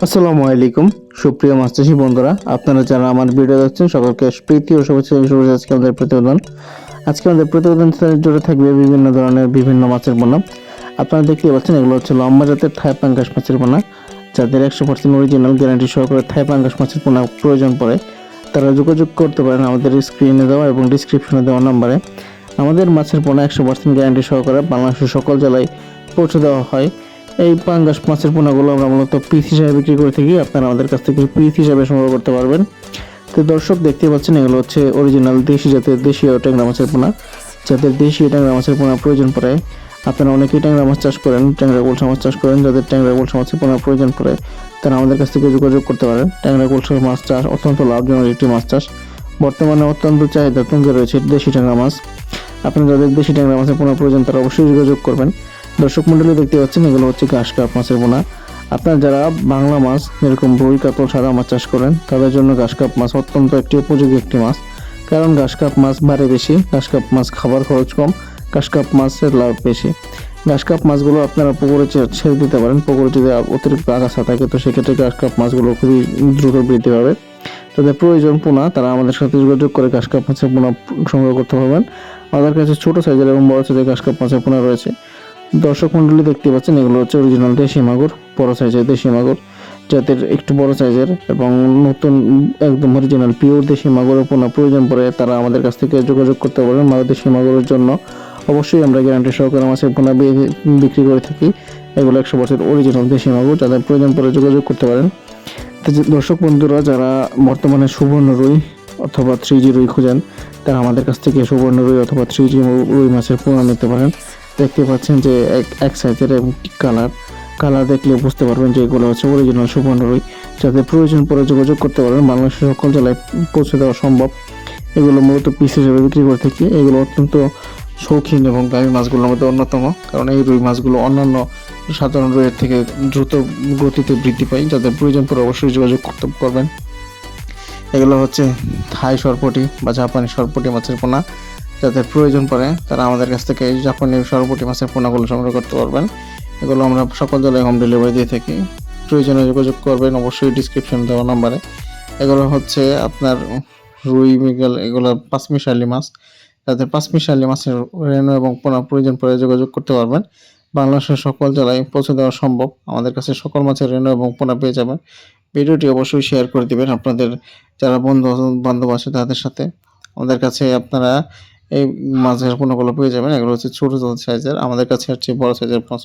আসসালামু আলাইকুম সুপ্রিয় মাছ চাষী বন্ধুরা, আপনারা যারা আমার ভিডিও দেখছেন সকলকে প্রীতি ও শুভেচ্ছা। আজকে আমাদের প্রতিবেদন জুড়ে থাকবে বিভিন্ন ধরনের বিভিন্ন মাছের পোনা। আপনারা দেখতে পাচ্ছেন এগুলো হচ্ছে লম্বা জাতের থাই পাঙ্গাস মাছের পোনা, যাদের 100% অরিজিনাল গ্যারান্টি সহকারে থাই পাঙ্গাস মাছের পোনা প্রয়োজন পড়ে তারা যোগাযোগ করতে পারেন আমাদের স্ক্রিনে দেওয়া এবং ডিসক্রিপশনে দেওয়া নম্বরে। আমাদের মাছের পোনা 100% গ্যারান্টি সহকারে বাংলাদেশের সকল জেলায় পৌঁছে দেওয়া হয়। এই পাঙ্গাস মাছের পোনাগুলো আমরা মূলত পিস হিসাবে বিক্রি করে থাকি, আপনারা আমাদের কাছ থেকে পিস হিসাবে সংগ্রহ করতে পারবেন। তো দর্শক দেখতে পাচ্ছেন এগুলো হচ্ছে অরিজিনাল দেশি জাতের দেশীয় ট্যাংরা মাছের পোনা, যাদের দেশীয় ট্যাংরা মাছের পোনা প্রয়োজন পড়ে। আপনারা অনেকেই ট্যাংরা মাছ চাষ করেন, ট্যাংরা গুলশা মাছ চাষ করেন, যাদের ট্যাংরা গুলশা মাছের পোনা প্রয়োজন পড়ে তারা আমাদের কাছ থেকে যোগাযোগ করতে পারেন। ট্যাংরা গুলশা মাছ চাষ অত্যন্ত লাভজনক একটি মাছ চাষ, বর্তমানে অত্যন্ত চাহিদা তুঙ্গে রয়েছে দেশি ট্যাংরা মাছ। আপনারা যাদের দেশি ট্যাংরা মাছের পোনা প্রয়োজন তারা অবশ্যই যোগাযোগ করবেন। দর্শক মন্ডলী দেখতে পাচ্ছেন এগুলো হচ্ছে ঘাস কাপ মাছের পোনা। আপনারা যারা বাংলা মাছ যেরকম রুই কাতল সাদা মাছ চাষ করেন তাদের জন্য ঘাস কাপ মাছ অত্যন্ত একটি উপযোগী একটি মাছ, কারণ ঘাস কাপ মাছ বাড়ে বেশি, ঘাস কাপ মাছ খাবার খরচ কম, ঘাস কাপ মাছের লাভ বেশি। ঘাস কাপ মাছগুলো আপনারা পুকুরে ছেড়ে দিতে পারেন, পুকুরে যদি অতিরিক্ত আগাছা থাকে তো সেক্ষেত্রে ঘাস কাপ মাছগুলো খুবই দ্রুত বৃদ্ধি পাবে। তাদের প্রয়োজন পোনা তারা আমাদের সাথে যোগাযোগ করে ঘাস কাপ মাছের পোনা সংগ্রহ করতে পারবেন। আমাদের কাছে ছোট সাইজের এবং বড় সাইজের ঘাস কাপ মাছের পোনা রয়েছে। দর্শক মন্ডলী দেখতে পাচ্ছেন এগুলো হচ্ছে অরিজিনাল দেশি মাগুর, বড় সাইজের দেশি মাগুর, যাদের একটু বড় সাইজের এবং নতুন একদম অরিজিনাল পিওর দেশি মাগুরের পোনা প্রয়োজন পড়ে তারা আমাদের কাছ থেকে যোগাযোগ করতে পারেন। দেশি মাগুরের জন্য অবশ্যই আমরা গ্যারান্টি সহকারে মাছের পোনা বিক্রি করে থাকি। এগুলো 100% অরিজিনাল দেশি মাগুর, যাদের প্রয়োজন পড়ে যোগাযোগ করতে পারেন। তো দর্শক বন্ধুরা যারা বর্তমানে সুবর্ণ রুই অথবা 3G রুই খুঁজেন তারা আমাদের কাছ থেকে সুবর্ণ রুই অথবা 3G রুই মাছের পোনা নিতে পারেন। দেখতে পাচ্ছেন যে এক সাইজের এবং কালার দেখলে বুঝতে পারবেন যে এগুলো হচ্ছে অরিজিনাল সুবর্ণ রুই, যাদের প্রয়োজন পড়ে যোগাযোগ করতে পারেন। বাংলাদেশের সকল জেলায় পৌঁছে দেওয়া সম্ভব। এগুলো মূলত পিস হিসেবে বিক্রি করে থাকি। এগুলো অত্যন্ত শৌখিন এবং দামি মাছগুলোর মধ্যে অন্যতম, কারণ এই রুই মাছগুলো অন্যান্য সাধারণ রুইয়ের থেকে দ্রুত গতিতে বৃদ্ধি পায়। যাদের প্রয়োজন পড়ে অবশ্যই যোগাযোগ করবেন। এগুলো হচ্ছে থাই সরপটি বা জাপানি সরপটি মাছের পোনা, যাদের প্রয়োজন পড়ে তারা আমাদের কাছ থেকে এই জাপানি সরপটি মাছের পোনাগুলো সংগ্রহ করতে পারবেন। এগুলো আমরা সকল জেলায় হোম ডেলিভারি দিয়ে থাকি, প্রয়োজনে যোগাযোগ করবেন অবশ্যই ডিসক্রিপশন দেওয়া নাম্বারে। এগুলো হচ্ছে আপনার রুই মৃগেল, এগুলো পাঁচমিশালি মাছ, যাদের পাঁচমিশালি মাছের রেণু এবং পোনা প্রয়োজন পড়ে যোগাযোগ করতে পারবেন। বাংলাদেশের সকল জেলায় পৌঁছে দেওয়া সম্ভব, আমাদের কাছে সকল মাছের রেণু এবং পোনা পেয়ে যাবেন। ভিডিওটি অবশ্যই শেয়ার করে দিবেন আপনাদের যারা বন্ধু বান্ধব আছে তাদের সাথে। আমাদের কাছে আপনারা এই মাছের পোনাগুলো পেয়ে যাবেন। এগুলো হচ্ছে ছোট সাইজের, আমাদের কাছে হচ্ছে বড় সাইজের মাছ।